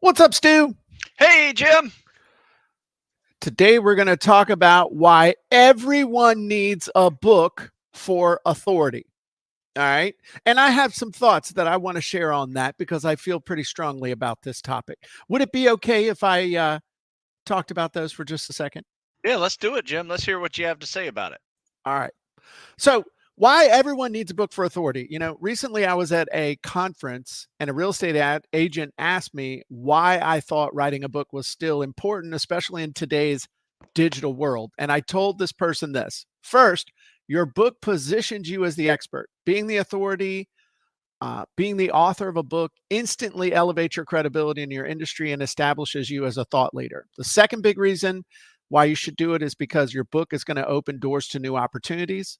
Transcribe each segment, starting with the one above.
What's up, Stu? Hey, Jim. Today we're going to talk about why everyone needs a book for authority. All right. And I have some thoughts that I want to share on that because I feel pretty strongly about this topic. Would it be okay if I talked about those for just a second? Yeah, let's do it, Jim. Let's hear what you have to say about it. All right. So, why everyone needs a book for authority. Recently I was at a conference and a real estate agent asked me why I thought writing a book was still important, especially in today's digital world. And I told this person this. First, your book positions you as the expert. Being the authority, being the author of a book instantly elevates your credibility in your industry and establishes you as a thought leader. The second big reason why you should do it is because your book is going to open doors to new opportunities.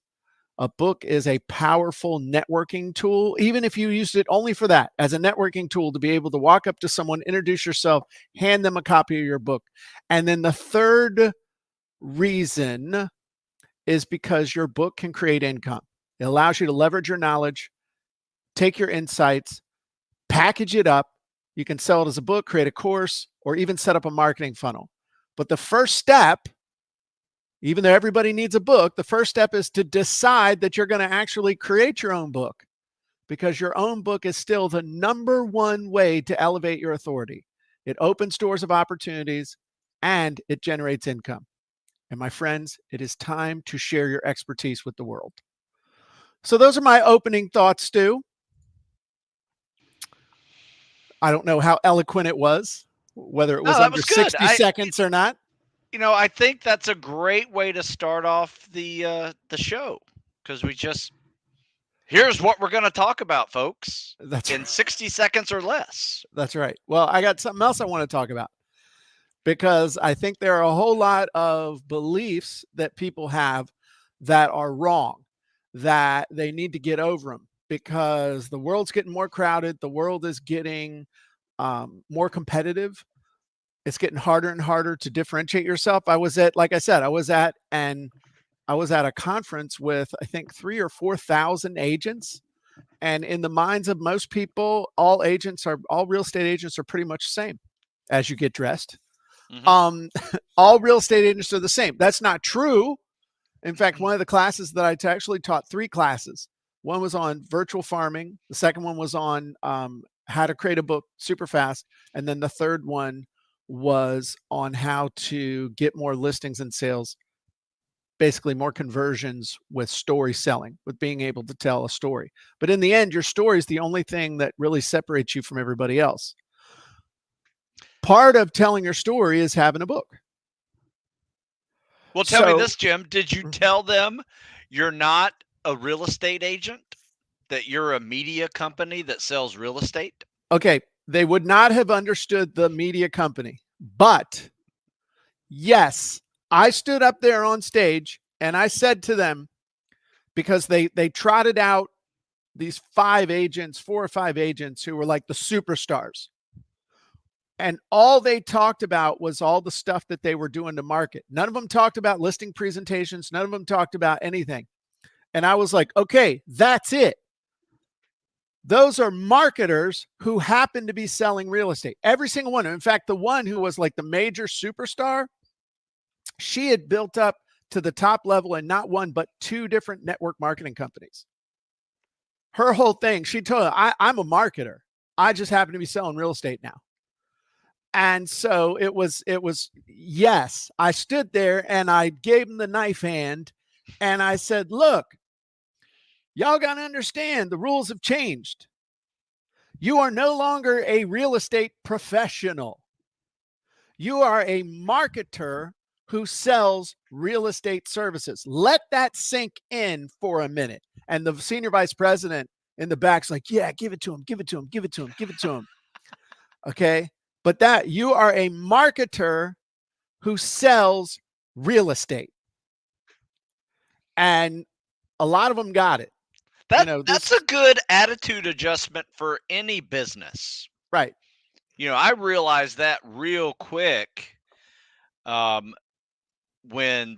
A book is a powerful networking tool, even if you used it only for that, as a networking tool to be able to walk up to someone, introduce yourself, hand them a copy of your book. And then the third reason is because your book can create income. It allows you to leverage your knowledge, take your insights, package it up. You can sell it as a book, create a course, or even set up a marketing funnel. But the first step, even though everybody needs a book, the first step is to decide that you're going to actually create your own book, because your own book is still the number one way to elevate your authority. It opens doors of opportunities and it generates income. And my friends, it is time to share your expertise with the world. So those are my opening thoughts, Stu. I don't know how eloquent it was, whether it No, was that under was good. 60 seconds or not. I think that's a great way to start off the show because here's what we're going to talk about, folks, That's in 60 seconds or less. That's right. Well, I got something else I want to talk about, because I think there are a whole lot of beliefs that people have that are wrong, that they need to get over them, because the world's getting more crowded. The world is getting more competitive. It's getting harder and harder to differentiate yourself. Like I said, I was at a conference with, I think, 3,000 or 4,000 agents. And in the minds of most people, all real estate agents are pretty much the same as you get dressed. Mhm. All real estate agents are the same. That's not true. In fact, one of the classes that I actually taught, 3 classes. One was on virtual farming. The second one was on how to create a book super fast. And then the third one was on how to get more listings and sales, basically more conversions with story selling, with being able to tell a story. But in the end, your story is the only thing that really separates you from everybody else. Part of telling your story is having a book. Well, tell me So, this, Jim. Did you tell them you're not a real estate agent, that you're a media company that sells real estate? okay, they would not have understood the media company. But yes, I stood up there on stage and I said to them, because they trotted out these 4 or 5 agents who were like the superstars. And all they talked about was all the stuff that they were doing to market. None of them talked about listing presentations. None of them talked about anything. And I was like, okay, that's it. Those are marketers who happen to be selling real estate. Every single one. In fact, the one who was like the major superstar, she had built up to the top level in not one, but 2 different network marketing companies. Her whole thing, she told her, I'm a marketer. I just happen to be selling real estate now. And so it was, yes, I stood there and I gave him the knife hand and I said, look, y'all got to understand the rules have changed. You are no longer a real estate professional. You are a marketer who sells real estate services. Let that sink in for a minute. And the senior vice president in the back's like, yeah, give it to him, give it to him, give it to him, give it to him. Okay. But that you are a marketer who sells real estate. And a lot of them got it. That's a good attitude adjustment for any business. Right. I realized that real quick um, when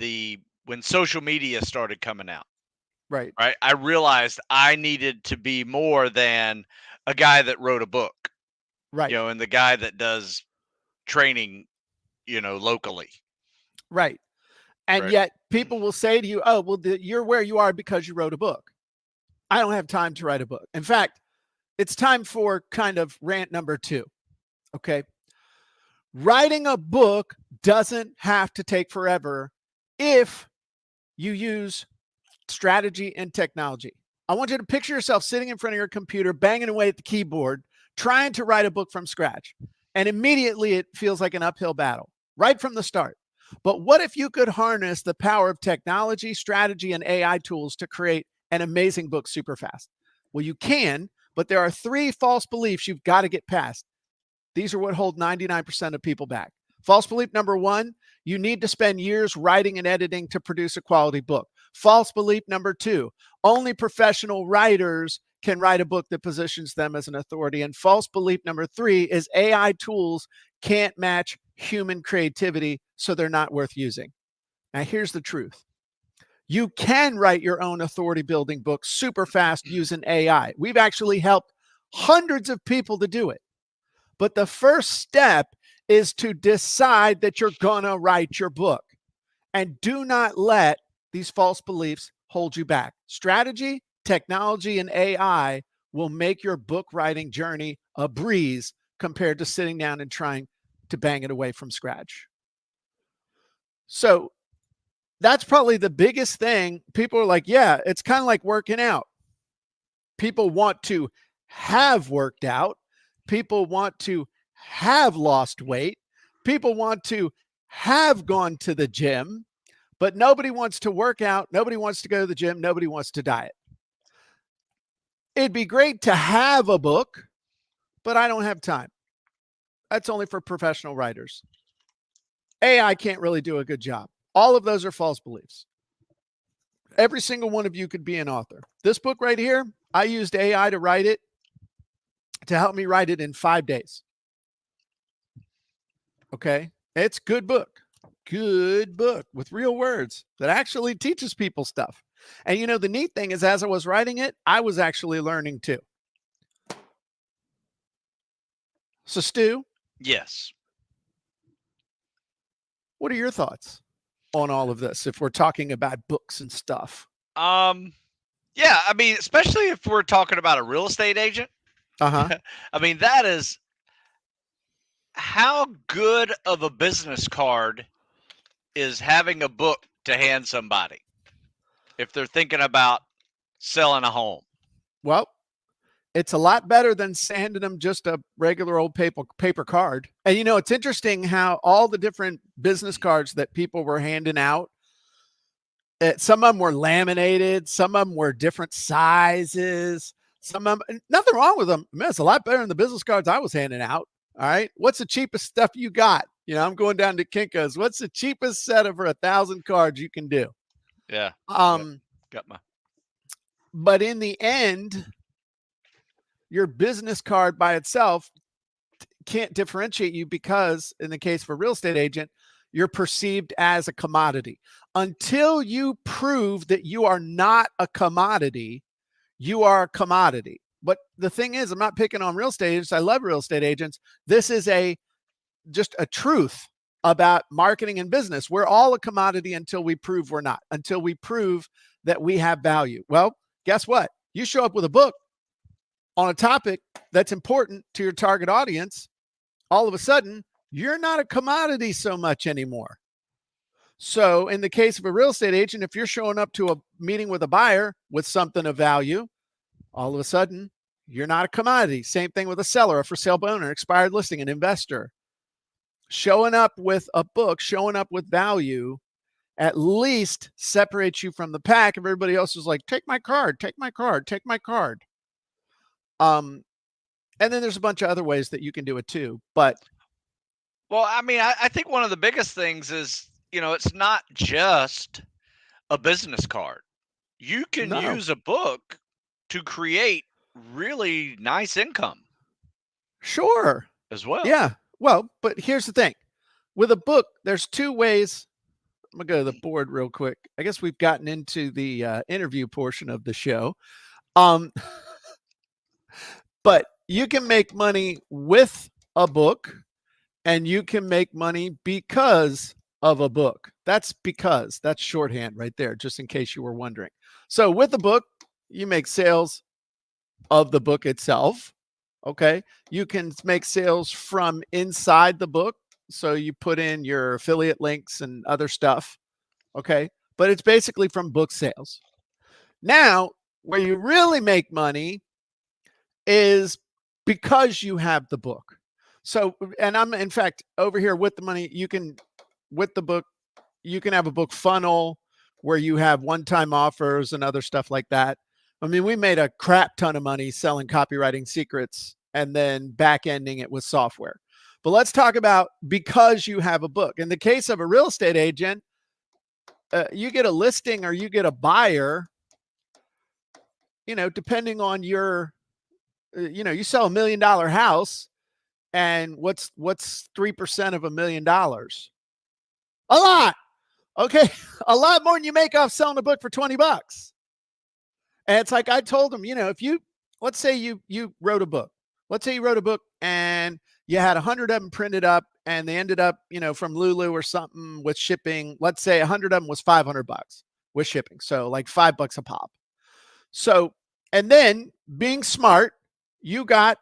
social media started coming out. Right. Right, I realized I needed to be more than a guy that wrote a book. Right. And the guy that does training, locally. Right. And Right. yet people will say to you, oh, well, you're where you are because you wrote a book. I don't have time to write a book. In fact, it's time for kind of rant number 2. Okay. Writing a book doesn't have to take forever if you use strategy and technology. I want you to picture yourself sitting in front of your computer, banging away at the keyboard, trying to write a book from scratch. And immediately it feels like an uphill battle right from the start. But what if you could harness the power of technology, strategy, and AI tools to create an amazing book super fast? Well, you can, but there are 3 false beliefs you've got to get past. These are what hold 99% of people back. False belief number 1, you need to spend years writing and editing to produce a quality book. False belief number 2, only professional writers can write a book that positions them as an authority. And false belief number 3 is AI tools can't match human creativity, so they're not worth using. Now, here's the truth. You can write your own authority building book super fast using AI. We've actually helped hundreds of people to do it. But the first step is to decide that you're going to write your book. And do not let these false beliefs hold you back. Strategy, technology, and AI will make your book writing journey a breeze compared to sitting down and trying to bang it away from scratch. So that's probably the biggest thing. People are like, yeah, it's kind of like working out. People want to have worked out. People want to have lost weight. People want to have gone to the gym, but nobody wants to work out. Nobody wants to go to the gym. Nobody wants to diet. It'd be great to have a book, but I don't have time. That's only for professional writers. AI can't really do a good job. All of those are false beliefs. Every single one of you could be an author. This book right here, I used AI to write it, to help me write it in 5 days. Okay. It's good book with real words that actually teaches people stuff. And the neat thing is, as I was writing it, I was actually learning too. So Stu? Yes. What are your thoughts on all of this if we're talking about books and stuff? Yeah, I mean, especially if we're talking about a real estate agent. Uh-huh. I mean, that is how good of a business card is having a book to hand somebody if they're thinking about selling a home. Well, it's a lot better than handing them just a regular old paper card. And it's interesting how all the different business cards that people were handing out, some of them were laminated, some of them were different sizes, some of them, nothing wrong with them. Man, it's a lot better than the business cards I was handing out. All right. What's the cheapest stuff you got? I'm going down to Kinko's. What's the cheapest set of 1,000 cards you can do? Yeah. Got my. But in the end, your business card by itself can't differentiate you because in the case of a real estate agent, you're perceived as a commodity. Until you prove that you are not a commodity, you are a commodity. But the thing is, I'm not picking on real estate agents. I love real estate agents. This is just a truth about marketing and business. We're all a commodity until we prove we're not, until we prove that we have value. Well, guess what? You show up with a book on a topic that's important to your target audience, all of a sudden, you're not a commodity so much anymore. So in the case of a real estate agent, if you're showing up to a meeting with a buyer with something of value, all of a sudden, you're not a commodity. Same thing with a seller, a for sale owner, expired listing, an investor. Showing up with a book, showing up with value, at least separates you from the pack. Everybody else is like, take my card, take my card, take my card. And then there's a bunch of other ways that you can do it too. But well, I mean, I think one of the biggest things is, it's not just a business card. You can use a book to create really nice income. Sure. As well. Yeah. Well, but here's the thing. With a book, there's 2 ways. I'm going to go to the board real quick. I guess we've gotten into the interview portion of the show. But you can make money with a book, and you can make money because of a book. That's shorthand right there, just in case you were wondering. So with a book, you make sales of the book itself. Okay. You can make sales from inside the book. So you put in your affiliate links and other stuff. Okay. But it's basically from book sales. Now, where you really make money is because you have the book. So, and I'm in fact over here with the money, with the book, you can have a book funnel where you have one-time offers and other stuff like that. I mean, we made a crap ton of money selling copywriting secrets and then back ending it with software. But let's talk about because you have a book. In the case of a real estate agent, you get a listing or you get a buyer, depending on your, you sell $1 million house, and what's 3% of $1 million? A lot. Okay. A lot more than you make off selling a book for $20. And it's like I told them, if let's say you wrote a book. Let's say you wrote a book and you had 100 of them printed up and they ended up, from Lulu or something with shipping. Let's say 100 of them was $500 with shipping. So like $5 a pop. So, and then being smart, you got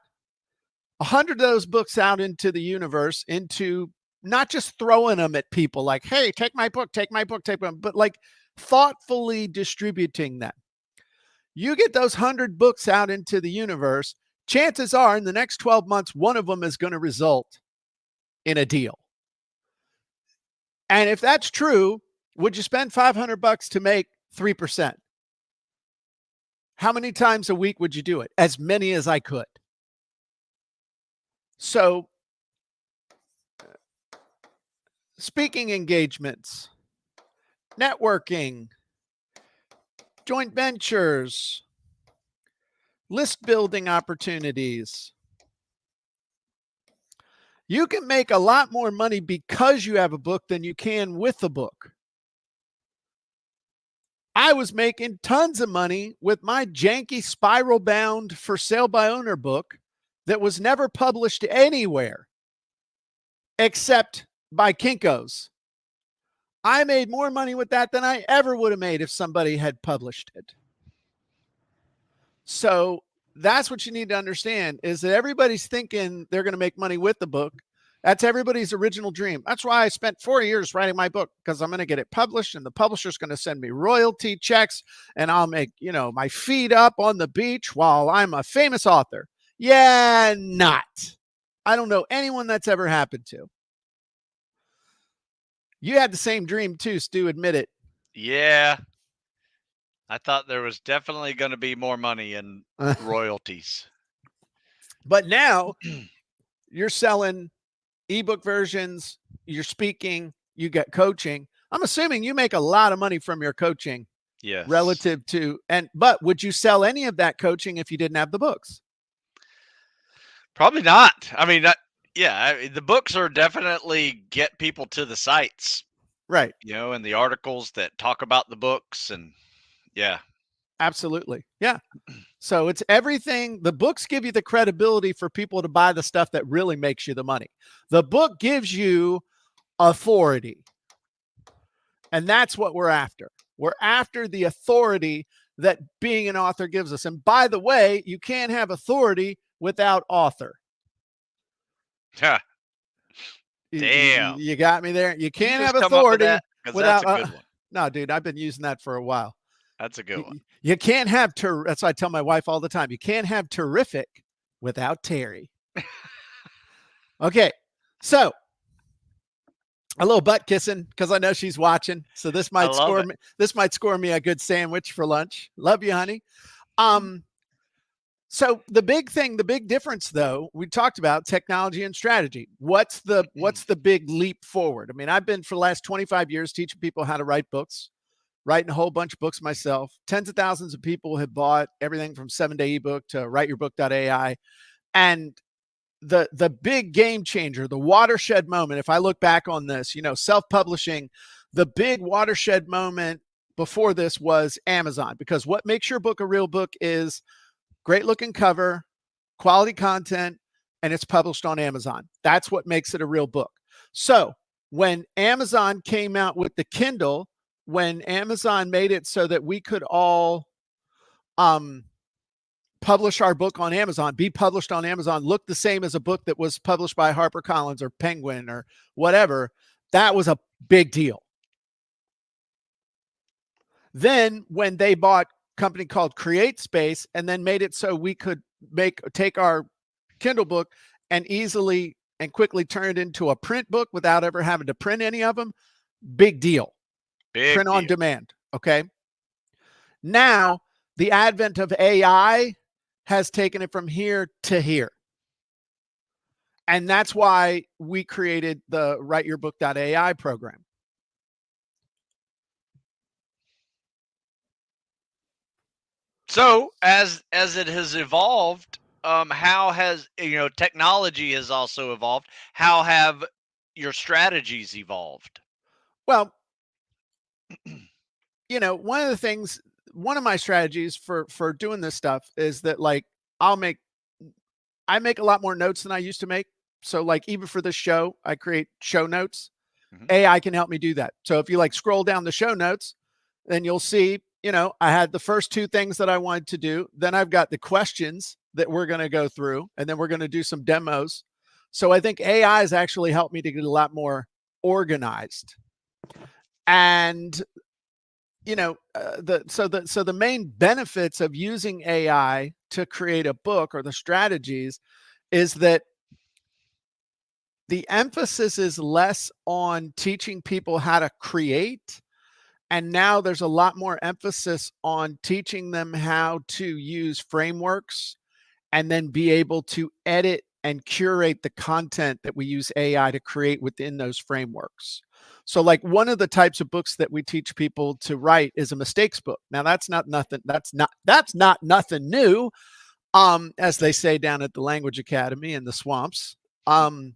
100 of those books out into the universe, into not just throwing them at people like, hey, take my book, but like thoughtfully distributing them. You get those 100 books out into the universe, chances are in the next 12 months, one of them is going to result in a deal. And if that's true, would you spend $500 to make 3%? How many times a week would you do it? As many as I could. So, speaking engagements, networking, joint ventures, list building opportunities. You can make a lot more money because you have a book than you can with a book. I was making tons of money with my janky spiral bound for sale by owner book that was never published anywhere except by Kinko's. I made more money with that than I ever would have made if somebody had published it. So that's what you need to understand, is that everybody's thinking they're going to make money with the book. That's everybody's original dream. That's why I spent 4 years writing my book, because I'm going to get it published and the publisher's going to send me royalty checks and I'll make, my feet up on the beach while I'm a famous author. Yeah, not. I don't know anyone that's ever happened to. You had the same dream too, Stu, admit it. Yeah. I thought there was definitely going to be more money in royalties. But now you're selling ebook versions, you're speaking, you get coaching. I'm assuming you make a lot of money from your coaching. Yes. Relative to, but would you sell any of that coaching if you didn't have the books? Probably not. I mean, the books are definitely get people to the sites. Right. And the articles that talk about the books, and yeah. Absolutely. Yeah. So it's everything. The books give you the credibility for people to buy the stuff that really makes you the money. The book gives you authority. And that's what we're after. We're after the authority that being an author gives us. And by the way, you can't have authority without author. Yeah. Damn. You got me there. You can't have authority without. That's a good one. No, dude, I've been using that for a while. That's a good one. You can't have that's what I tell my wife all the time. You can't have terrific without Terry. Okay. So a little butt kissing, because I know she's watching. So this might score me a good sandwich for lunch. Love you, honey. So the big difference though, we talked about technology and strategy. What's the big leap forward? I mean, I've been for the last 25 years teaching people how to write books, writing a whole bunch of books myself. Tens of thousands of people have bought everything from 7-day ebook to writeyurbook.ai. And the big game changer, the watershed moment, if I look back on this, self-publishing, the big watershed moment before this was Amazon, because what makes your book a real book is great looking cover, quality content, and it's published on Amazon. That's what makes it a real book. So when Amazon came out with the Kindle, when Amazon made it so that we could all publish our book on Amazon, be published on Amazon, look the same as a book that was published by HarperCollins or Penguin or whatever, that was a big deal. Then when they bought a company called CreateSpace and then made it so we could take our Kindle book and easily and quickly turn it into a print book without ever having to print any of them, big deal. Print on demand. Okay. Now the advent of AI has taken it from here to here. And that's why we created the WriteYourBook.ai program. So as it has evolved, how has, technology has also evolved. How have your strategies evolved? Well, one of my strategies for doing this stuff is that, like, I make a lot more notes than I used to make. So like, even for this show, I create show notes. AI can help me do that. So if you like scroll down the show notes, then you'll see, I had the first two things that I wanted to do. Then I've got the questions that we're going to go through, and then we're going to do some demos. So I think AI has actually helped me to get a lot more organized. And the main benefits of using AI to create a book, or the strategies, is that the emphasis is less on teaching people how to create. And now there's a lot more emphasis on teaching them how to use frameworks and then be able to edit and curate the content that we use AI to create within those frameworks. So like, one of the types of books that we teach people to write is a mistakes book. Now that's not nothing new, as they say down at the Language Academy in the swamps. But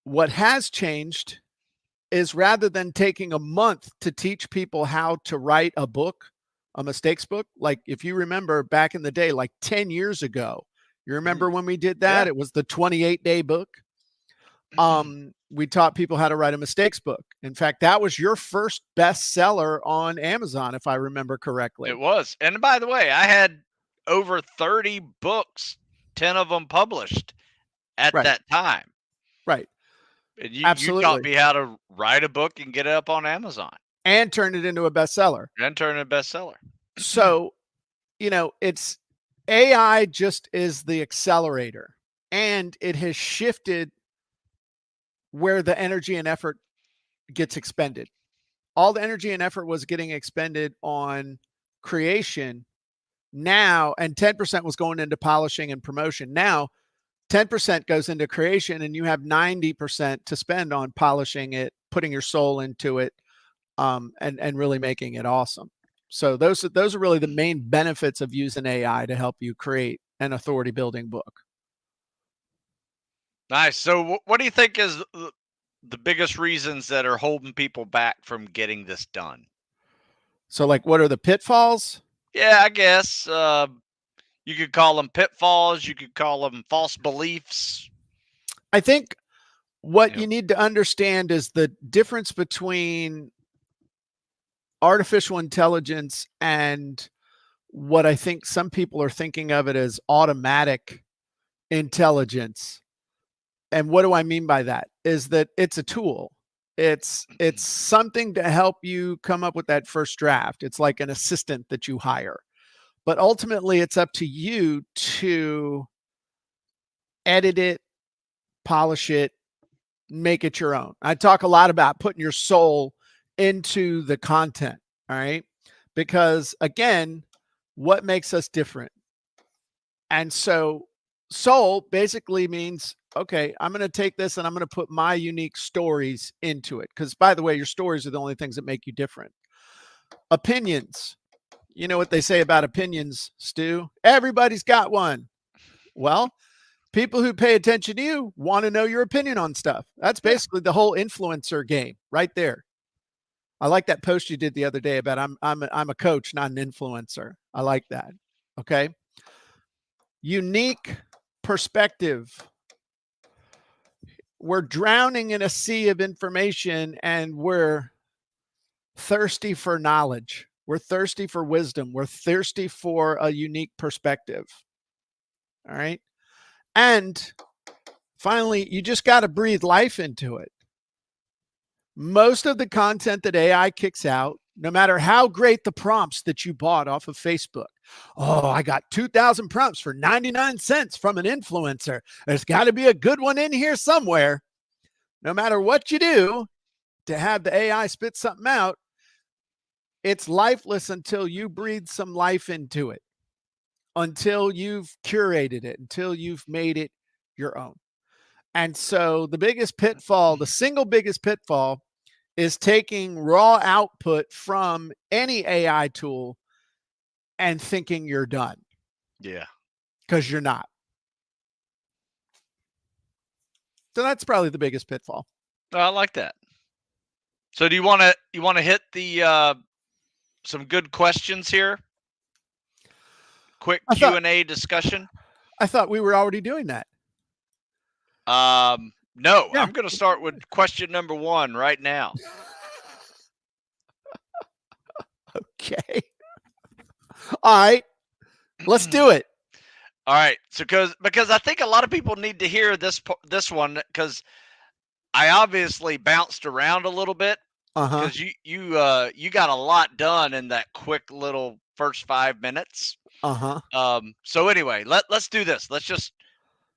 what has changed is, rather than taking a month to teach people how to write a book, a mistakes book, like if you remember back in the day, like 10 years ago, you remember when we did that? Yeah. It was the 28-day book. We taught people how to write a mistakes book. In fact, that was your first bestseller on Amazon, if I remember correctly. It was. And by the way, I had over 30 books, 10 of them published at that time. Right. And you taught me how to write a book and get it up on Amazon. And turn it into a bestseller. So, it's AI just is the accelerator, and it has shifted where the energy and effort gets expended. All the energy and effort was getting expended on creation now, and 10% was going into polishing and promotion. Now 10% goes into creation, and you have 90% to spend on polishing it, putting your soul into it, and really making it awesome. So those are really the main benefits of using AI to help you create an authority building book. Nice. So what do you think is the biggest reasons that are holding people back from getting this done? So like, what are the pitfalls? Yeah, I guess you could call them pitfalls. You could call them false beliefs. I think what you need to understand is the difference between artificial intelligence and what I think some people are thinking of it as automatic intelligence. And what do I mean by that? Is that it's a tool. It's something to help you come up with that first draft. It's like an assistant that you hire. But ultimately, it's up to you to edit it, polish it, make it your own. I talk a lot about putting your soul into the content, all right? Because again, what makes us different? And so soul basically means, okay, I'm going to take this and I'm going to put my unique stories into it. Because by the way, your stories are the only things that make you different. Opinions. You know what they say about opinions, Stu? Everybody's got one. Well, people who pay attention to you want to know your opinion on stuff. That's basically the whole influencer game right there. I like that post you did the other day about I'm a coach, not an influencer. I like that. Okay. Unique perspective. We're drowning in a sea of information and we're thirsty for knowledge. We're thirsty for wisdom. We're thirsty for a unique perspective. All right. And finally, you just got to breathe life into it. Most of the content that AI kicks out, no matter how great the prompts that you bought off of Facebook. Oh, I got 2,000 prompts for 99 cents from an influencer. There's got to be a good one in here somewhere. No matter what you do to have the AI spit something out, it's lifeless until you breathe some life into it, until you've curated it, until you've made it your own. And so the biggest pitfall, the single biggest pitfall, is taking raw output from any AI tool and thinking you're done. Yeah. Because you're not. So that's probably the biggest pitfall. Oh, I like that. So do you want to hit the some good questions here? Quick Q&A discussion. I thought we were already doing that. No, yeah. I'm going to start with question number 1 right now. Okay. All right. Let's do it. All right. So because I think a lot of people need to hear this one, because I obviously bounced around a little bit, because you got a lot done in that quick little first 5 minutes. So anyway, let's do this. Let's just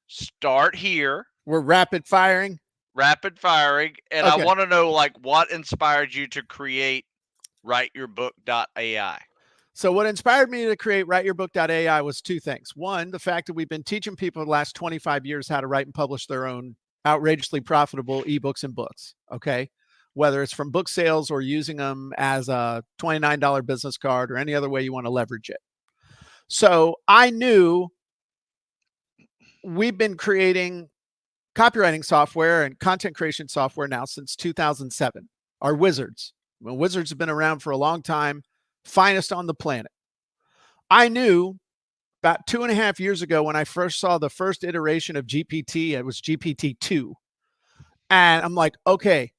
start here. We're rapid firing, and okay. I want to know, like, what inspired you to create WriteYourBook.ai? So what inspired me to create WriteYourBook.ai was 2 things. One, the fact that we've been teaching people the last 25 years how to write and publish their own outrageously profitable ebooks and books. Okay. Whether it's from book sales or using them as a $29 business card or any other way you want to leverage it. So I knew we've been creating copywriting software and content creation software now since 2007. Our wizards. Well, wizards have been around for a long time, finest on the planet. I knew about 2.5 years ago when I first saw the first iteration of GPT, it was GPT-2. And I'm like, okay,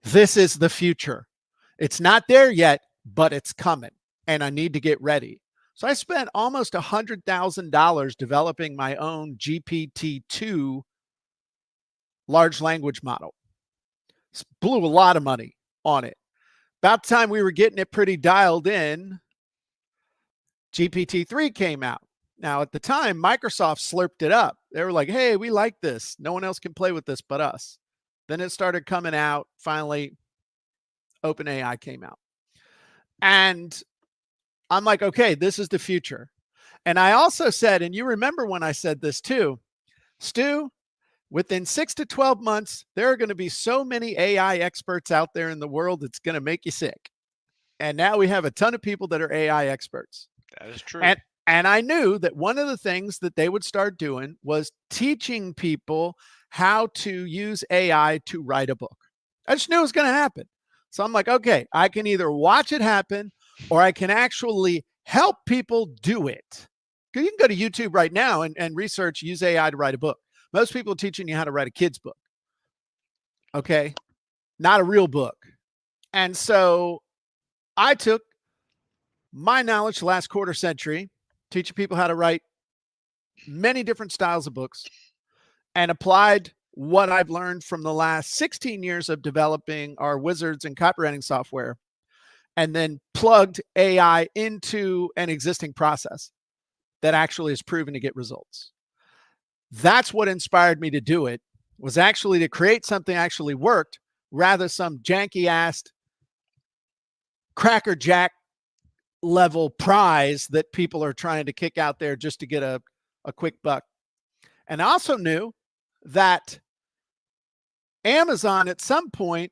this is the future. It's not there yet, but it's coming and I need to get ready. So I spent almost $100,000 developing my own GPT-2 large language model. Blew a lot of money on it. About the time we were getting it pretty dialed in, GPT-3 came out. Now, at the time, Microsoft slurped it up. They were like, hey, we like this. No one else can play with this but us. Then it started coming out. Finally, OpenAI came out. And I'm like, okay, this is the future. And I also said, and you remember when I said this too, Stu, within 6 to 12 months, there are going to be so many AI experts out there in the world, it's going to make you sick. And now we have a ton of people that are AI experts. That is true. And I knew that one of the things that they would start doing was teaching people how to use AI to write a book. I just knew it was going to happen. So I'm like, okay, I can either watch it happen or I can actually help people do it. Because you can go to YouTube right now and research, use AI to write a book. Most people are teaching you how to write a kid's book. Okay. Not a real book. And so I took my knowledge the last quarter century, teaching people how to write many different styles of books, and applied what I've learned from the last 16 years of developing our wizards and copywriting software, and then plugged AI into an existing process that actually is proven to get results. That's what inspired me to do it, was actually to create something that actually worked, rather some janky ass crackerjack level prize that people are trying to kick out there just to get a quick buck. And I also knew that Amazon at some point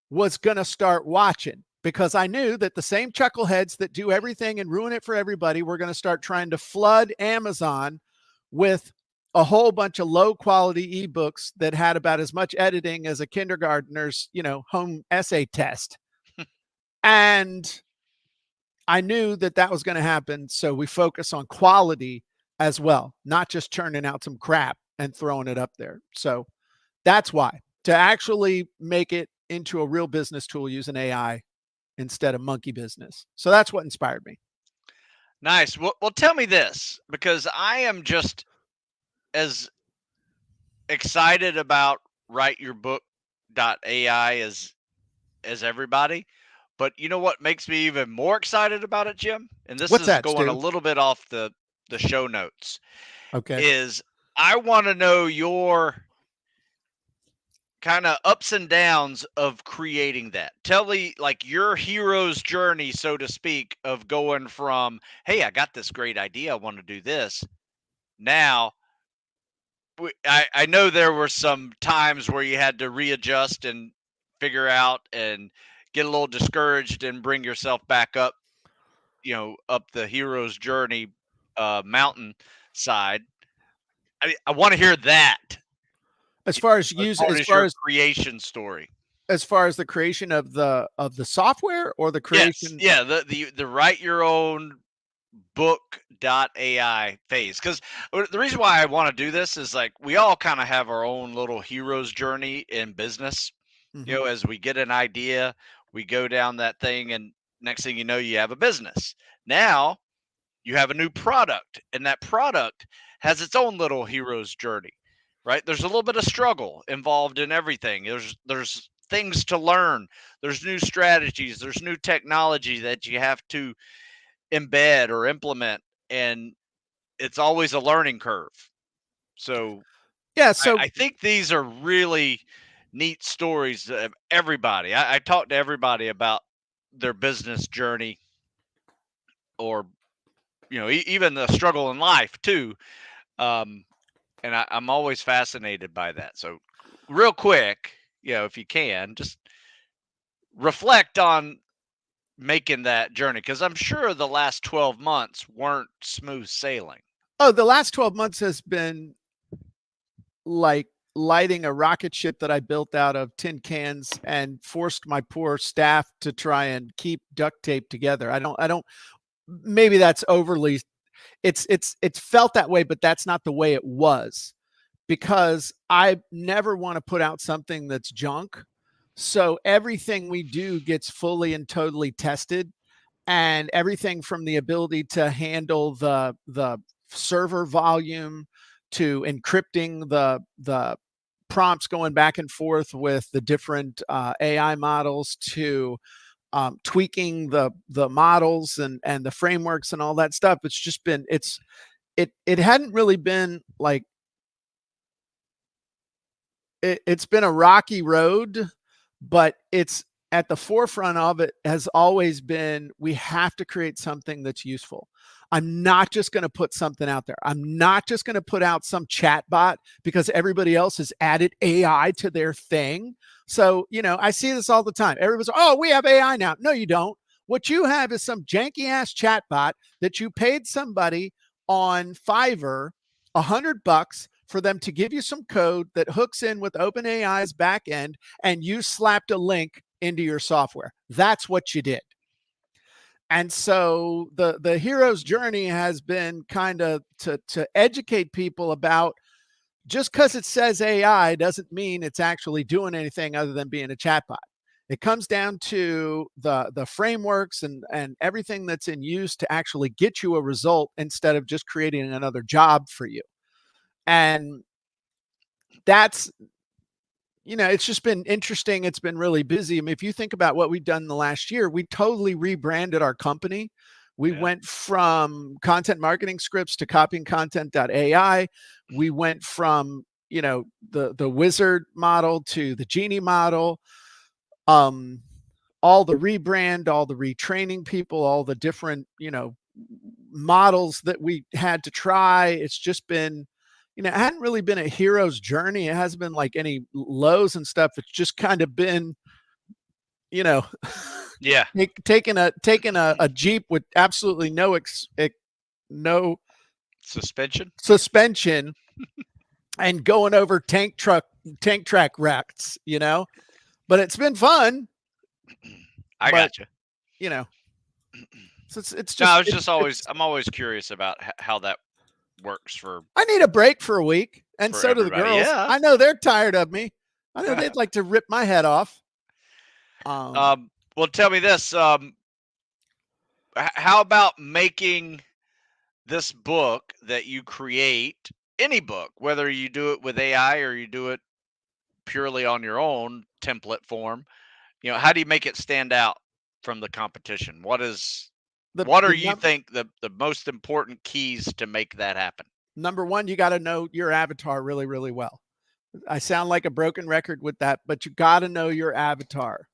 was going to start watching, because I knew that the same chuckleheads that do everything and ruin it for everybody were going to start trying to flood Amazon with a whole bunch of low quality ebooks that had about as much editing as a kindergartner's, home essay test. And I knew that that was going to happen. So we focus on quality as well, not just churning out some crap and throwing it up there. So that's why, to actually make it into a real business tool using AI instead of monkey business. So that's what inspired me. Nice. Well, tell me this, because I am just as excited about writeyourbookai as everybody. But you know what makes me even more excited about it, Jim? And this What's is that, going a Stu? little bit off the show notes. Okay. Is I want to know your kind of ups and downs of creating that. Tell me, like, your hero's journey, so to speak, of going from, hey, I got this great idea, I want to do this. Now, I know there were some times where you had to readjust and figure out and get a little discouraged and bring yourself back up, up the hero's journey mountain side. I want to hear that As far as as use, far as as far your as creation story. as far as the creation of the software, or the Yes, creation. yeah, the write your own book.ai phase. Because the reason why I want to do this is, like, we all kind of have our own little hero's journey in business. Mhm. As we get an idea, we go down that thing, and next thing you know, you have a business. Now you have a new product, and that product has its own little hero's journey, right? There's a little bit of struggle involved in everything. There's things to learn. There's new strategies. There's new technology that you have to embed or implement, and it's always a learning curve. So Yeah. I think these are really neat stories of everybody. I talk to everybody about their business journey, or even the struggle in life too. Um, and I'm always fascinated by that. So, real quick, if you can, just reflect on making that journey, because I'm sure the last 12 months weren't smooth sailing. Oh, the last 12 months has been like lighting a rocket ship that I built out of tin cans and forced my poor staff to try and keep duct tape together. I don't, maybe that's overly, it's felt that way, but that's not the way it was, because I never want to put out something that's junk. So everything we do gets fully and totally tested, and everything from the ability to handle the server volume, to encrypting the prompts going back and forth with the different AI models, to tweaking the models and the frameworks and all that stuff. It's just been it hadn't really been like it's been a rocky road, but it's at the forefront of it has always been, we have to create something that's useful. I'm not just going to put something out there. I'm not just going to put out some chat bot because everybody else has added AI to their thing. So, I see this all the time. Everybody's, oh, we have AI now. No, you don't. What you have is some janky ass chat bot that you paid somebody on Fiverr $100 for them to give you some code that hooks in with OpenAI's back end, and you slapped a link into your software. That's what you did. And so the hero's journey has been kind of to educate people about, just because it says AI doesn't mean it's actually doing anything other than being a chatbot. It comes down to the frameworks and everything that's in use to actually get you a result, instead of just creating another job for you. And that's, it's just been interesting. It's been really busy. I mean, if you think about what we've done in the last year, we totally rebranded our company. We went from content marketing scripts to copying content.ai. We went from, the wizard model to the genie model. All the rebrand, all the retraining people, all the different, models that we had to try. It's just been, it hadn't really been a hero's journey. It hasn't been like any lows and stuff. It's just kind of been, Yeah. taking a Jeep with absolutely no suspension and going over tank track wrecks, but it's been fun. I got you. So it's just, no, I'm always curious about how that works for. I need a break for a week. And so do the everybody. girls. Yeah. I know they're tired of me. I know they'd like to rip my head off. Well, tell me this. How about making this book that you create, any book, whether you do it with AI or you do it purely on your own template form, how do you make it stand out from the competition? What are you think the most important keys to make that happen? Number one, you got to know your avatar really, really well. I sound like a broken record with that, but you got to know your avatar.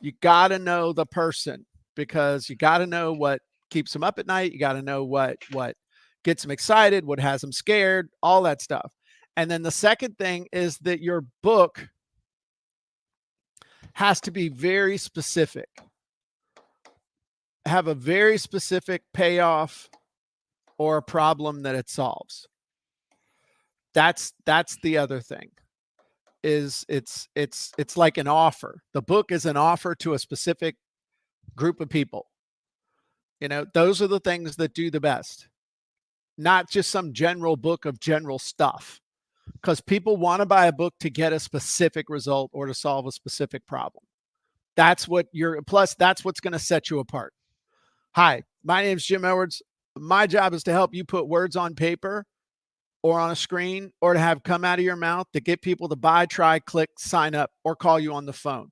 You got to know the person, because you got to know what keeps them up at night. You got to know what gets them excited, what has them scared, all that stuff. And then the second thing is that your book has to be very specific, have a very specific payoff or a problem that it solves. That's the other thing, is it's like an offer. The book is an offer to a specific group of people. Those are the things that do the best, not just some general book of general stuff, because people want to buy a book to get a specific result or to solve a specific problem. That's what's going to set you apart. Hi, my name is Jim Edwards. My job is to help you put words on paper or on a screen, or to have come out of your mouth to get people to buy, try, click, sign up, or call you on the phone.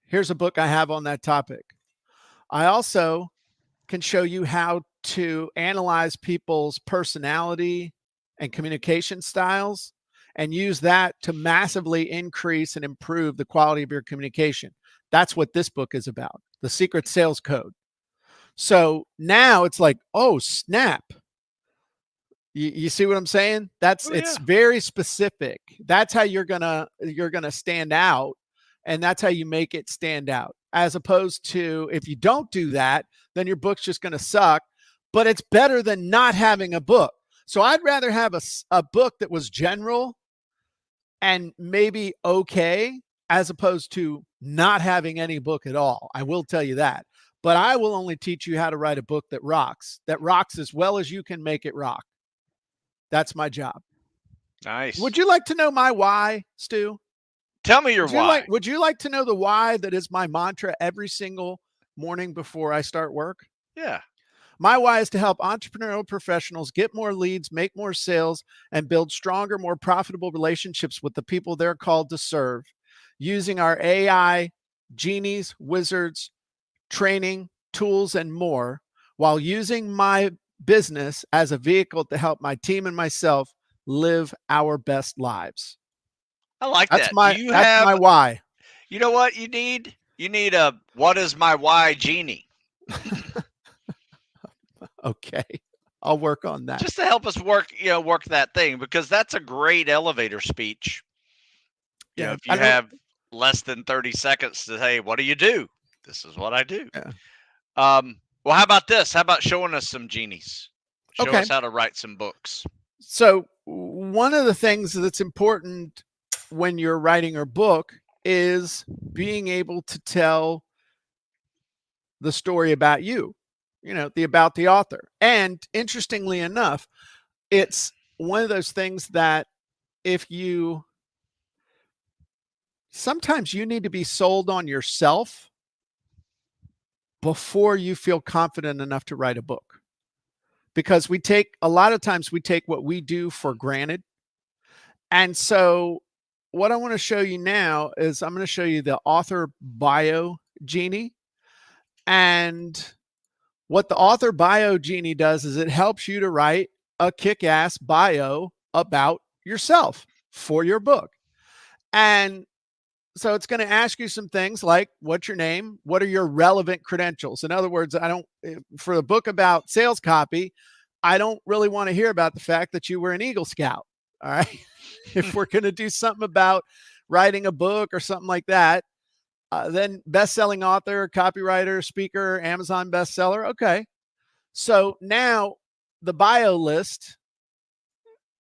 Here's a book I have on that topic. I also can show you how to analyze people's personality and communication styles and use that to massively increase and improve the quality of your communication. That's what this book is about, The Secret Sales Code. So now it's like, oh, snap. You see what I'm saying? It's very specific. That's how you're gonna stand out, and that's how you make it stand out. As opposed to, if you don't do that, then your book's just gonna suck. But it's better than not having a book. So I'd rather have a book that was general and maybe okay, as opposed to not having any book at all. I will tell you that. But I will only teach you how to write a book that rocks as well as you can make it rock. That's my job. Nice. Would you like to know my why, Stu? Tell me your why. Would you like to know the why that is my mantra every single morning before I start work? Yeah. My why is to help entrepreneurial professionals get more leads, make more sales, and build stronger, more profitable relationships with the people they're called to serve, using our AI, genies, wizards, training, tools, and more, while using my business as a vehicle to help my team and myself live our best lives. I like that. That's my why. You know what you need? You need a what is my why genie. Okay. I'll work on that. Just to help us work that thing, because that's a great elevator speech. If you have less than 30 seconds to say, what do you do? This is what I do. Yeah. Well, how about this? How about showing us some genies? Show us how to write some books. So one of the things that's important when you're writing a book is being able to tell the story about you, about the author. And interestingly enough, it's one of those things that sometimes you need to be sold on yourself before you feel confident enough to write a book. Because a lot of times we take what we do for granted. And so what I want to show you now is I'm going to show you the author Bio Genie. And what the author Bio Genie does is it helps you to write a kick-ass bio about yourself for your book. And so it's going to ask you some things like, what's your name? What are your relevant credentials? In other words, for a book about sales copy, I don't really want to hear about the fact that you were an Eagle Scout. All right. If we're going to do something about writing a book or something like that, then best-selling author, copywriter, speaker, Amazon bestseller. Okay. So now the bio list,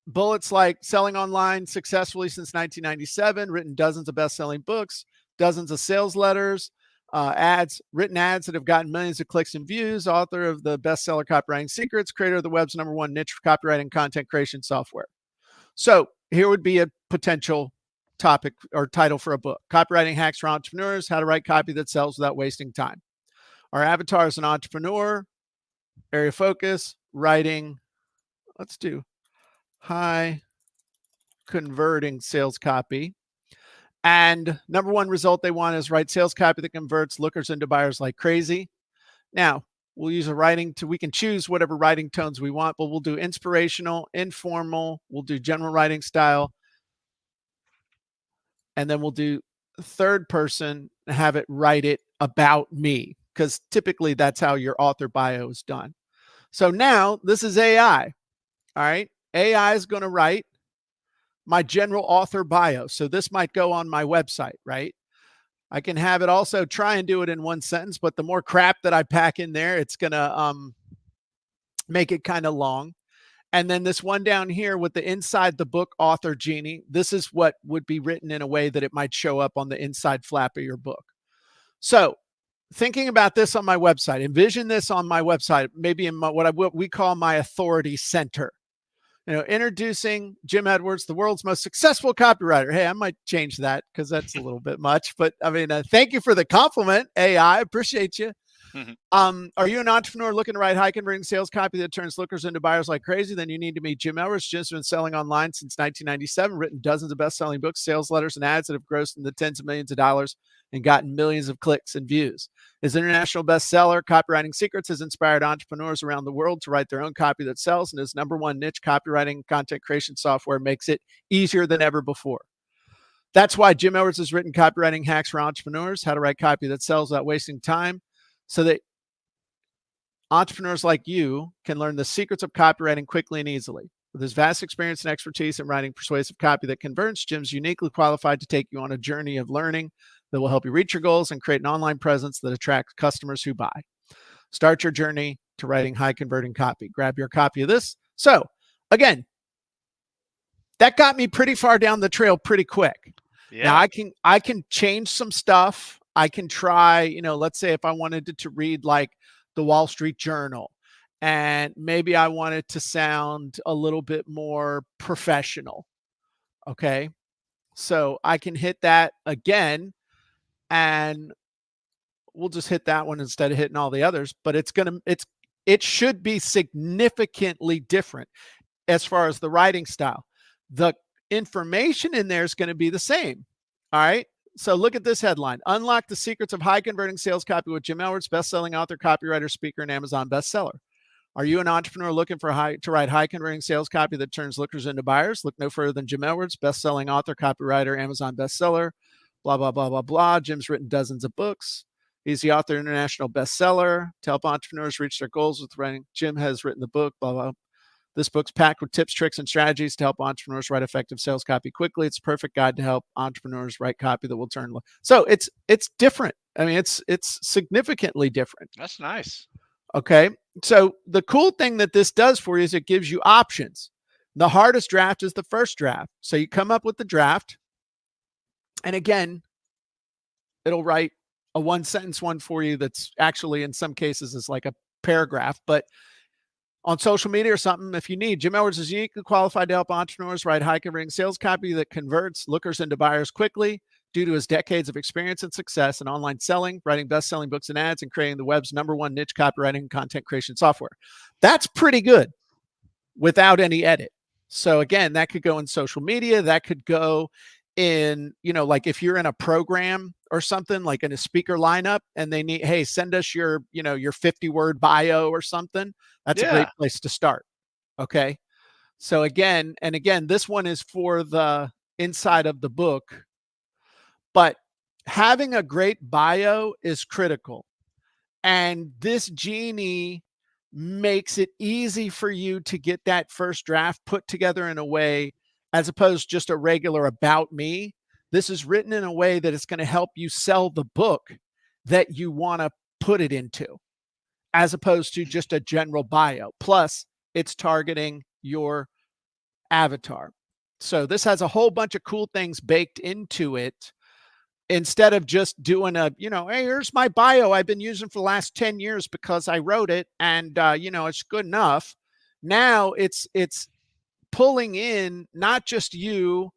bullets like selling online successfully since 1997, written dozens of best-selling books, dozens of sales letters, written ads that have gotten millions of clicks and views, author of the bestseller Copywriting Secrets, creator of the web's #1 niche for copywriting content creation software. So here would be a potential topic or title for a book: Copywriting Hacks for Entrepreneurs, How to Write Copy That Sells Without Wasting Time. Our avatar is an entrepreneur, area focus, writing. Let's do high converting sales copy. And #1 result they want is write sales copy that converts lookers into buyers like crazy. Now, we'll use we can choose whatever writing tones we want, but we'll do inspirational, informal, we'll do general writing style, and then we'll do third person and have it write it about me, because typically that's how your author bio is done. So now this is AI. All right. AI is going to write my general author bio. So this might go on my website, right? I can have it also try and do it in one sentence, but the more crap that I pack in there, it's going to make it kind of long. And then this one down here with the inside the book author Genie, this is what would be written in a way that it might show up on the inside flap of your book. So thinking about this on my website, envision this on my website, maybe in what we call my authority center. Introducing Jim Edwards, the world's most successful copywriter. Hey, I might change that because that's a little bit much, but I mean, thank you for the compliment, AI. Appreciate you. Are you an entrepreneur looking to write high converting sales copy that turns lookers into buyers like crazy? Then you need to meet Jim Edwards. Jim's been selling online since 1997, written dozens of best-selling books, sales letters, and ads that have grossed in the tens of millions of dollars and gotten millions of clicks and views. His international bestseller, Copywriting Secrets, has inspired entrepreneurs around the world to write their own copy that sells, and his #1 niche copywriting content creation software makes it easier than ever before. That's why Jim Edwards has written Copywriting Hacks for Entrepreneurs, How to Write Copy That Sells Without Wasting Time, so that entrepreneurs like you can learn the secrets of copywriting quickly and easily. With his vast experience and expertise in writing persuasive copy that converts, Jim's uniquely qualified to take you on a journey of learning that will help you reach your goals and create an online presence that attracts customers who buy. Start your journey to writing high converting copy. Grab your copy of this. So again, that got me pretty far down the trail pretty quick. Yeah. Now I can change some stuff. I can try, let's say if I wanted to read like the Wall Street Journal, and maybe I wanted to sound a little bit more professional. Okay. So I can hit that again, and we'll just hit that one instead of hitting all the others, but it should be significantly different as far as the writing style. The information in there is going to be the same. All right. So look at this headline: Unlock the secrets of high converting sales copy with Jim Edwards, best-selling author, copywriter, speaker, and Amazon bestseller. Are you an entrepreneur looking to write high converting sales copy that turns lookers into buyers? Look no further than Jim Edwards, best-selling author, copywriter, Amazon bestseller, blah, blah, blah, blah, blah. Jim's written dozens of books. He's the author of international bestseller to help entrepreneurs reach their goals with writing. Jim has written the book, blah, blah. This book's packed with tips, tricks, and strategies to help entrepreneurs write effective sales copy quickly. It's a perfect guide to help entrepreneurs write copy that will turn. So it's different. I mean, it's significantly different. That's nice. Okay. So the cool thing that this does for you is it gives you options. The hardest draft is the first draft. So you come up with the draft, and again, it'll write a one-sentence one for you that's actually in some cases is like a paragraph, but on social media or something, if you need. Jim Edwards is uniquely qualified to help entrepreneurs write high converting sales copy that converts lookers into buyers quickly due to his decades of experience and success in online selling, writing best-selling books and ads, and creating the web's #1 niche copywriting and content creation software. That's pretty good without any edit. So again, that could go in social media. That could go in, like if you're in a program or something, like in a speaker lineup, and they need, hey, send us your 50-word bio or something. That's a great place to start. Okay. So again, this one is for the inside of the book, but having a great bio is critical. And this Genie makes it easy for you to get that first draft put together in a way, as opposed to just a regular about me. This is written in a way that it's going to help you sell the book that you want to put it into. as opposed to just a general bio. Plus, it's targeting your avatar. So this has a whole bunch of cool things baked into it instead of just doing a, hey, here's my bio I've been using for the last 10 years because I wrote it and, it's good enough. Now it's pulling in not just you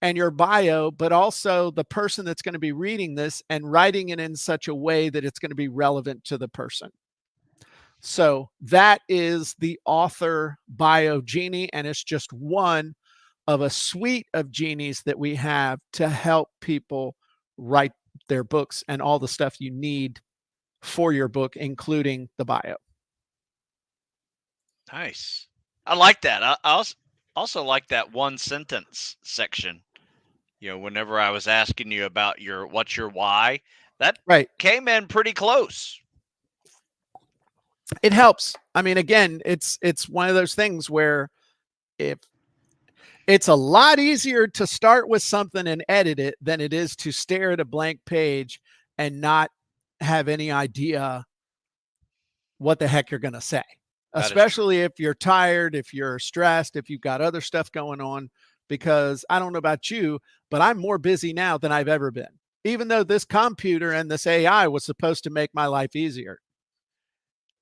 and your bio, but also the person that's going to be reading this and writing it in such a way that it's going to be relevant to the person. So that is the author Bio Genie, and it's just one of a suite of genies that we have to help people write their books and all the stuff you need for your book, including the bio. Nice. I like that. I also like that one sentence section. Whenever I was asking you about what's your why, that came in pretty close. It helps. I mean, again, it's one of those things where if it's a lot easier to start with something and edit it than it is to stare at a blank page and not have any idea what the heck you're going to say, especially if you're tired, if you're stressed, if you've got other stuff going on, because I don't know about you, but I'm more busy now than I've ever been, even though this computer and this AI was supposed to make my life easier.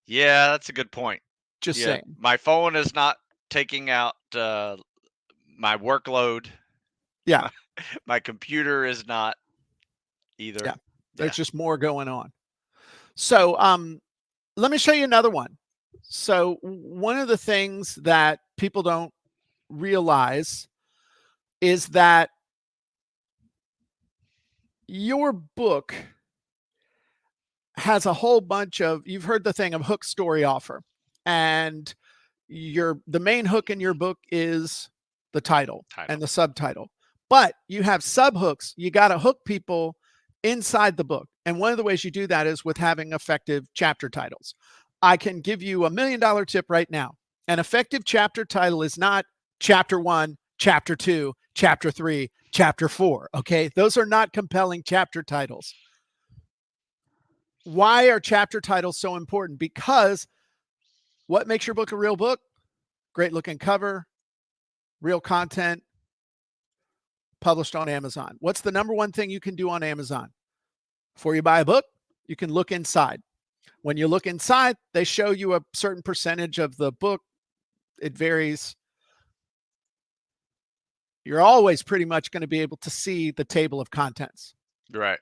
Yeah, that's a good point. Just saying. My phone is not taking out my workload. Yeah. My computer is not either. Yeah. There's just more going on. So let me show you another one. So one of the things that people don't realize is that your book has a whole bunch of, you've heard the thing of hook, story, offer, and the main hook in your book is the title and the subtitle, but you have sub hooks. You got to hook people inside the book. And one of the ways you do that is with having effective chapter titles. I can give you $1 million tip right now. An effective chapter title is not chapter 1, chapter 2, chapter 3, chapter 4. Okay. Those are not compelling chapter titles. Why are chapter titles so important? Because what makes your book a real book? Great looking cover, real content, published on Amazon. What's the number one thing you can do on Amazon? Before you buy a book, you can look inside. When you look inside, they show you a certain percentage of the book. It varies. You're always pretty much going to be able to see the table of contents. Right.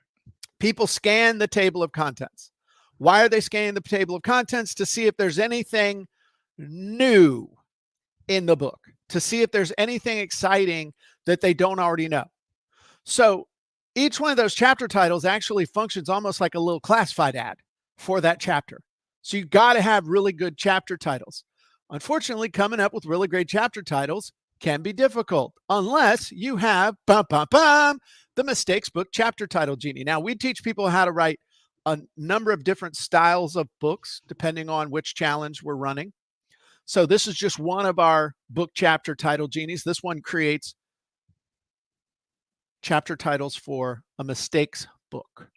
People scan the table of contents. Why are they scanning the table of contents? To see if there's anything new in the book, to see if there's anything exciting that they don't already know. So each one of those chapter titles actually functions almost like a little classified ad for that chapter. So you've got to have really good chapter titles. Unfortunately, coming up with really great chapter titles can be difficult unless you have the Mistakes Book Chapter Title Genie. Now, we teach people how to write a number of different styles of books depending on which challenge we're running. So this is just one of our book chapter title genies. This one creates chapter titles for a mistakes book.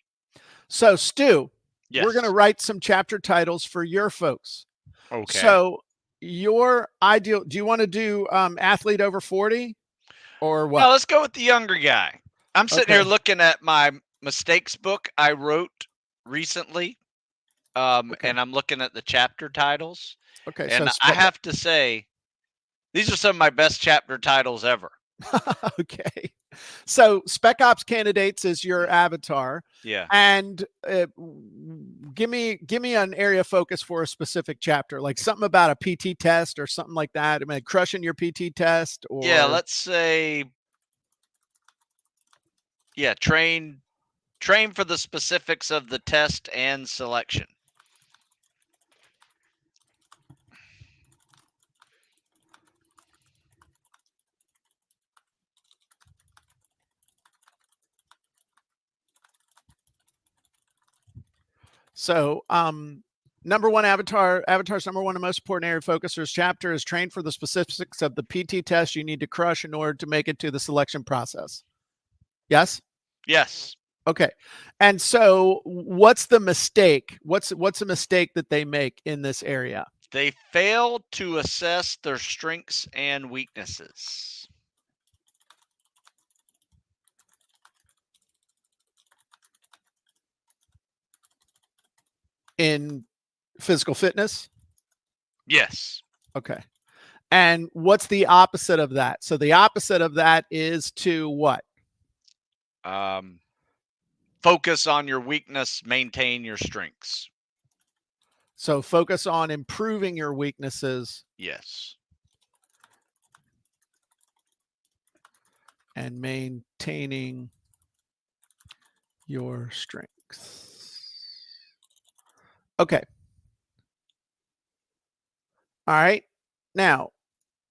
So Stu, we're going to write some chapter titles for your folks. Okay. So your ideal, do you want to do athlete over 40 or what? No, let's go with the younger guy. I'm sitting here looking at my mistakes book I wrote recently. And I'm looking at the chapter titles. Okay. And I have to say, these are some of my best chapter titles ever. Okay. So Spec Ops Candidates is your avatar. Yeah. And give me an area of focus for a specific chapter, like something about a PT test or something like that. I mean, crushing your PT test, or let's say, train for the specifics of the test and selection. So, number one avatar's number one and most important area of focusers chapter is train for the specifics of the PT test you need to crush in order to make it to the selection process. Yes? Yes. Okay. And so what's the mistake? What's a mistake that they make in this area? They fail to assess their strengths and weaknesses. In physical fitness? Yes. Okay. And what's the opposite of that? So the opposite of that is to what? Focus on your weakness, maintain your strengths. So focus on improving your weaknesses. Yes. And maintaining your strengths. Okay. All right. Now,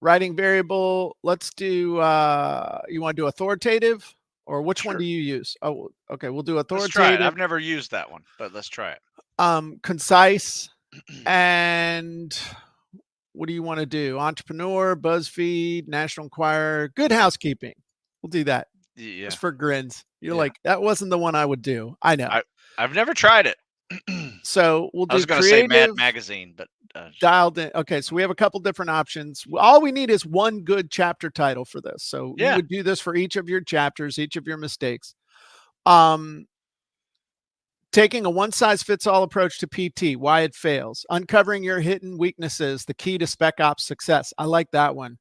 writing variable, let's do, you want to do authoritative or which one do you use? Oh, okay. We'll do authoritative. Let's try it. I've never used that one, but let's try it. Concise. And what do you want to do? Entrepreneur, BuzzFeed, National Enquirer, Good Housekeeping. We'll do that. Yeah. Just for grins. You're like, that wasn't the one I would do. I know. I've never tried it. So we'll do I was going to say Mad Magazine, but dialed in. Okay, so we have a couple different options. All we need is one good chapter title for this. So you would do this for each of your chapters, each of your mistakes. Taking a one-size-fits-all approach to PT, why it fails. Uncovering your hidden weaknesses, the key to spec ops success. I like that one.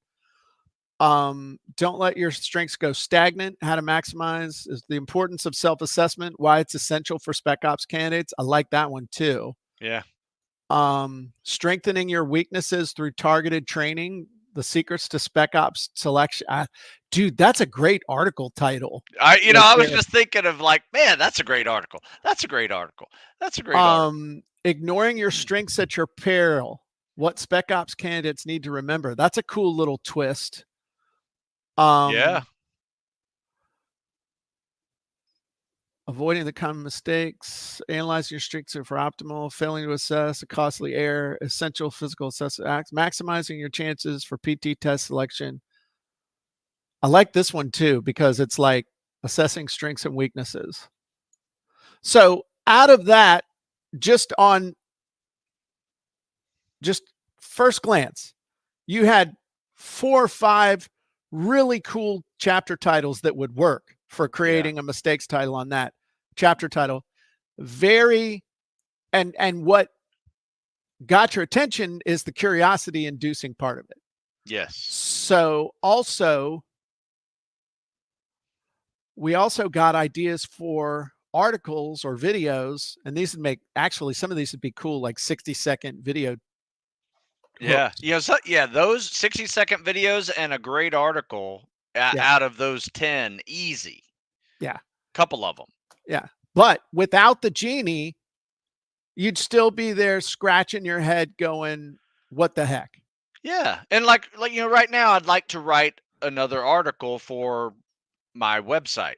Don't let your strengths go stagnant. How to maximize is the importance of self-assessment, why it's essential for spec ops candidates. I like that one too. Yeah. Strengthening your weaknesses through targeted training, the secrets to spec ops selection. Dude, that's a great article title. I was just thinking of like, man, that's a great article. That's a great article. That's a great article. Ignoring your strengths at your peril. What spec ops candidates need to remember. That's a cool little twist. Yeah. Avoiding the common mistakes, analyzing your strengths for optimal, failing to assess a costly error, essential physical assessment acts, maximizing your chances for PT test selection. I like this one too, because it's like assessing strengths and weaknesses. So out of that, just first glance, you had 4 or 5 really cool chapter titles that would work for creating a mistakes title on that chapter title. And what got your attention is the curiosity inducing part of it. Yes. So we also got ideas for articles or videos, and these would make, actually some of these would be cool, like 60-second video. Yeah. Those 60-second videos and a great article out of those 10, easy. Yeah. Couple of them. Yeah. But without the genie, you'd still be there scratching your head going, what the heck? Yeah. And like right now, I'd like to write another article for my website.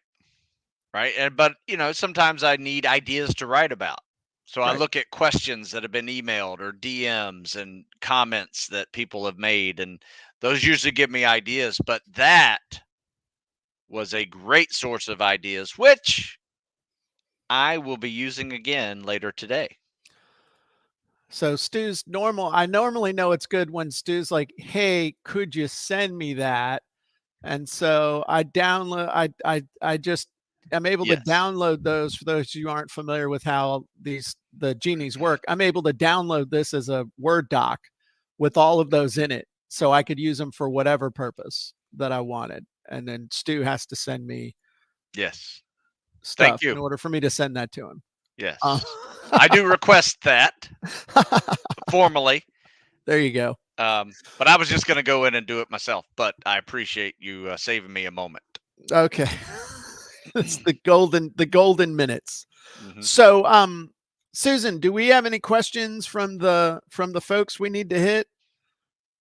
Right. But sometimes I need ideas to write about. So I look at questions that have been emailed or DMs and comments that people have made, and those usually give me ideas. But that was a great source of ideas, which I will be using again later today. So Stu's I normally know it's good when Stu's like, hey, could you send me that? And so I download, I'm able to download those. For those of you who aren't familiar with how the genies work, I'm able to download this as a Word doc with all of those in it, so I could use them for whatever purpose that I wanted. And then Stu has to send me stuff in order for me to send that to him. Yes. I do request that formally. There you go. But I was just going to go in and do it myself, but I appreciate you saving me a moment. Okay. It's the golden minutes. Mm-hmm. So, Susan, do we have any questions from the folks we need to hit?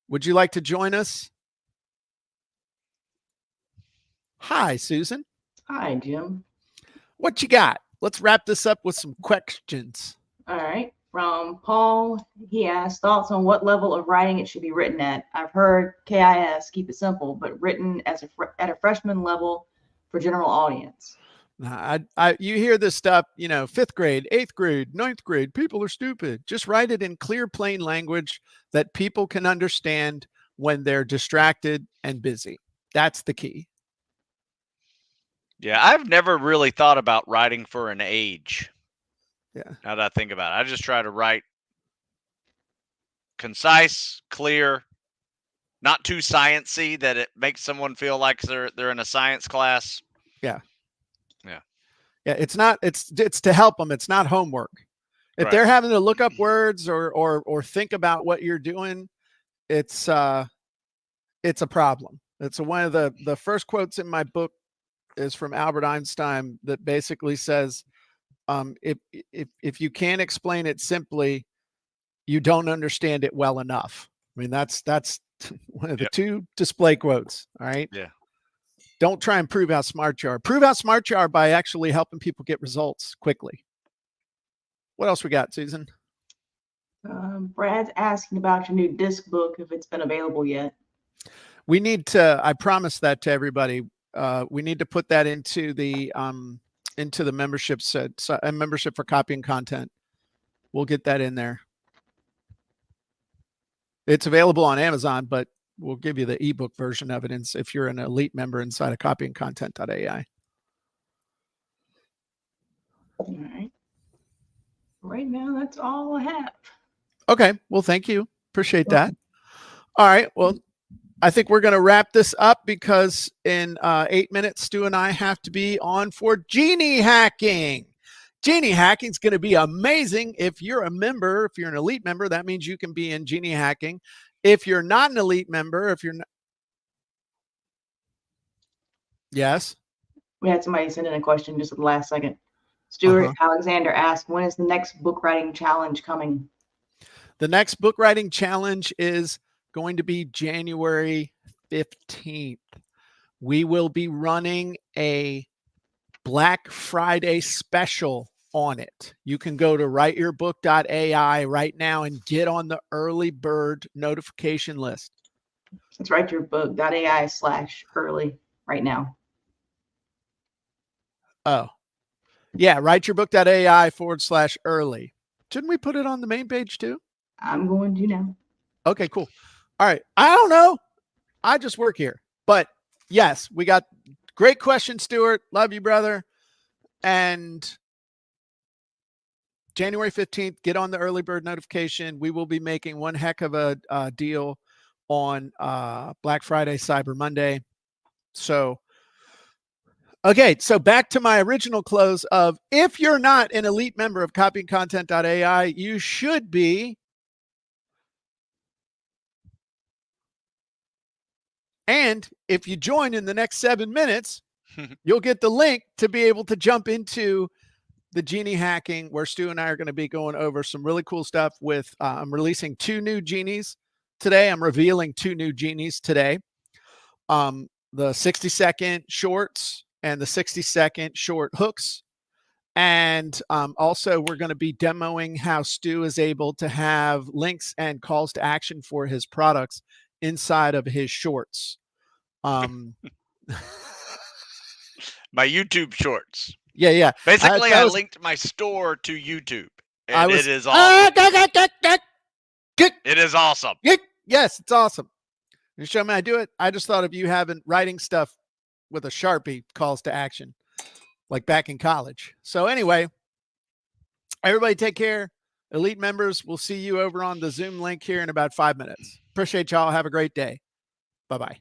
Would you like to join us? Hi, Susan. Hi, Jim. What you got? Let's wrap this up with some questions. All right. From Paul, he asked thoughts on what level of writing it should be written at. I've heard KIS, keep it simple, but written at a freshman level for general audience. You hear this stuff, 5th grade, 8th grade, 9th grade, people are stupid. Just write it in clear, plain language that people can understand when they're distracted and busy. That's the key. Yeah, I've never really thought about writing for an age. Yeah. Now that I think about it, I just try to write concise, clear, not too sciencey that it makes someone feel like they're in a science class. Yeah. Yeah. Yeah. It's to help them. It's not homework. If they're having to look up words or think about what you're doing, it's a problem. It's one of the first quotes in my book is from Albert Einstein that basically says, if you can't explain it simply, you don't understand it well enough. I mean, that's one of the 2 display quotes. All right. Yeah. Don't try and prove how smart you are. Prove how smart you are by actually helping people get results quickly. What else we got, Susan? Brad's asking about your new disc book, if it's been available yet. We need to, I promised that to everybody. We need to put that into the membership set, a membership for copying content. We'll get that in there. It's available on Amazon, but we'll give you the ebook version of it if you're an elite member inside of copyingcontent.ai. All right. Right now, that's all I have. Okay. Well, thank you. Appreciate that. All right. Well, I think we're going to wrap this up because in 8 minutes, Stu and I have to be on for Genie hacking. Genie hacking is going to be amazing. If you're a member, if you're an elite member, that means you can be in Genie hacking. If you're not an elite member, if you're not. Yes. We had somebody send in a question just at the last second. Stuart Alexander asked, when is the next book writing challenge coming? The next book writing challenge is going to be January 15th. We will be running a Black Friday special on it. You can go to writeyourbook.ai right now and get on the early bird notification list. It's writeyourbook.ai/early right now. Oh, yeah. Writeyourbook.ai/early. Shouldn't we put it on the main page too? I'm going to now. Okay, cool. All right. I don't know. I just work here. But yes, we got great question, Stuart. Love you, brother. And January 15th, get on the early bird notification. We will be making one heck of a deal on Black Friday, Cyber Monday. So, okay. So back to my original close of, if you're not an elite member of copyingcontent.ai, you should be. And if you join in the next 7 minutes, you'll get the link to be able to jump into the Genie hacking, where Stu and I are going to be going over some really cool stuff with, I'm releasing 2 new genies today. I'm revealing 2 new genies today. The 60-second shorts and the 60-second short hooks. And also we're going to be demoing how Stu is able to have links and calls to action for his products inside of his shorts. My YouTube shorts. Yeah. Basically, I linked my store to YouTube, and it is awesome. It is awesome. Yes, it's awesome. You show me I do it. I just thought of you having writing stuff with a Sharpie calls to action, like back in college. So anyway, everybody take care. Elite members, we'll see you over on the Zoom link here in about 5 minutes. Appreciate y'all. Have a great day. Bye-bye.